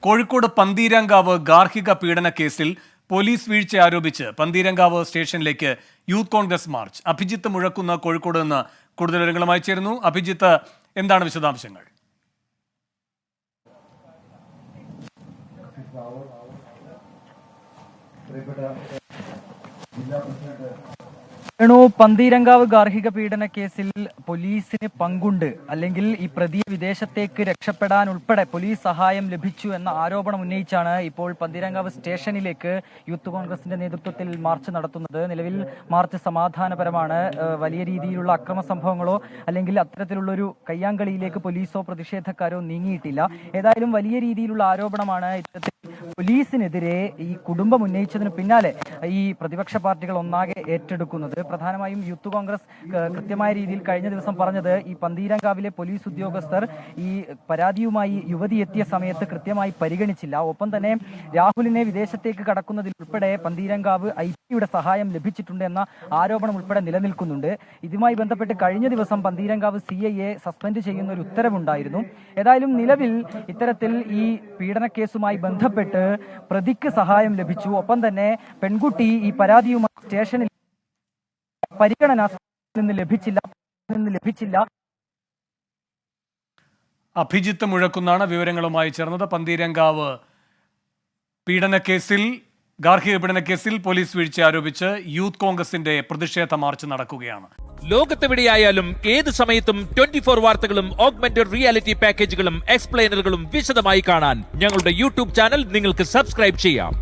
കോഴിക്കോട് പന്തീരങ്കാവ് ഗാർഹിക പീഡന കേസിൽ പോലീസ് വീഴ്ച ആരോപിച്ച് പന്തീരങ്കാവ് സ്റ്റേഷനിലേക്ക് യൂത്ത് കോൺഗ്രസ് മാർച്ച്. അഭിജിത്ത് മുഴക്കുന്ന കോഴിക്കോട് നിന്ന് കൂടുതൽ വിവരങ്ങളുമായി ചേരുന്നു. അഭിജിത്ത്, എന്താണ് വിശദാംശങ്ങൾ? പന്തീരങ്കാവ് ഗാർഹിക പീഡന കേസിൽ പോലീസിന് പങ്കുണ്ട്, അല്ലെങ്കിൽ ഈ പ്രതിയെ വിദേശത്തേക്ക് രക്ഷപ്പെടാൻ ഉൾപ്പെടെ പോലീസ് സഹായം ലഭിച്ചു എന്ന ആരോപണം ഉന്നയിച്ചാണ് ഇപ്പോൾ പന്തീരങ്കാവ് സ്റ്റേഷനിലേക്ക് യൂത്ത് കോൺഗ്രസിന്റെ നേതൃത്വത്തിൽ മാർച്ച് നടത്തുന്നത്. നിലവിൽ മാർച്ച് സമാധാനപരമാണ്. വലിയ രീതിയിലുള്ള അക്രമ സംഭവങ്ങളോ അല്ലെങ്കിൽ അത്തരത്തിലുള്ളൊരു കയ്യാങ്കളിയിലേക്ക് പോലീസോ പ്രതിഷേധക്കാരോ നീങ്ങിയിട്ടില്ല. ഏതായാലും വലിയ രീതിയിലുള്ള ആരോപണമാണ് ഇത്തരത്തിൽ പോലീസിനെതിരെ ഈ കുടുംബം ഉന്നയിച്ചതിന് പിന്നാലെ ഈ പ്രതിപക്ഷ പാർട്ടികൾ ഒന്നാകെ ഏറ്റെടുക്കുന്നത്. പ്രധാനമായും യൂത്ത് കോൺഗ്രസ് കൃത്യമായ രീതിയിൽ കഴിഞ്ഞ ദിവസം പറഞ്ഞത്, ഈ പന്തീരങ്കാവിലെ പോലീസ് ഉദ്യോഗസ്ഥർ ഈ പരാതിയുമായി യുവതി എത്തിയ സമയത്ത് കൃത്യമായി പരിഗണിച്ചില്ല. ഒപ്പം തന്നെ രാഹുലിനെ വിദേശത്തേക്ക് കടക്കുന്നതിൽ ഉൾപ്പെടെ പന്തീരങ്കാവ് ഐ.ടിയുടെ സഹായം ലഭിച്ചിട്ടുണ്ട് എന്ന ആരോപണം ഉൾപ്പെടെ നിലനിൽക്കുന്നുണ്ട്. ഇതുമായി ബന്ധപ്പെട്ട് കഴിഞ്ഞ ദിവസം പന്തീരങ്കാവ് CIയെ സസ്പെൻഡ് ചെയ്യുന്ന ഒരു ഉത്തരവുണ്ടായിരുന്നു. ഏതായാലും നിലവിൽ ഇത്തരത്തിൽ ഈ പീഡനക്കേസുമായി ബന്ധപ്പെട്ട് പ്രതിക്ക് സഹായം ലഭിച്ചു. ഒപ്പം തന്നെ പെൺകുട്ടി ഈ പരാതിയുമായി സ്റ്റേഷനിൽ പരിഗണന ലഭിച്ചില്ല. അഭിജിത്ത് മുഴക്കുന്നാണ് വിവരങ്ങളുമായി ചേർന്നത്. പന്തീരങ്കാവ് ഗാർഹിക പീഡനക്കേസിൽ പോലീസ് വീഴ്ച ആരോപിച്ച് യൂത്ത് കോൺഗ്രസിന്റെ പ്രതിഷേധ മാർച്ച് നടക്കുകയാണ്. ലോകത്തെവിടെയായാലും ഏത് സമയത്തും 24 വാർത്തകളും ഓഗ്മെന്റഡ് റിയാലിറ്റി പാക്കേജുകളും എക്സ്പ്ലെയിനറുകളും വിശദമായി കാണാൻ ഞങ്ങളുടെ യൂട്യൂബ് ചാനൽ നിങ്ങൾക്ക് സബ്സ്ക്രൈബ് ചെയ്യാം.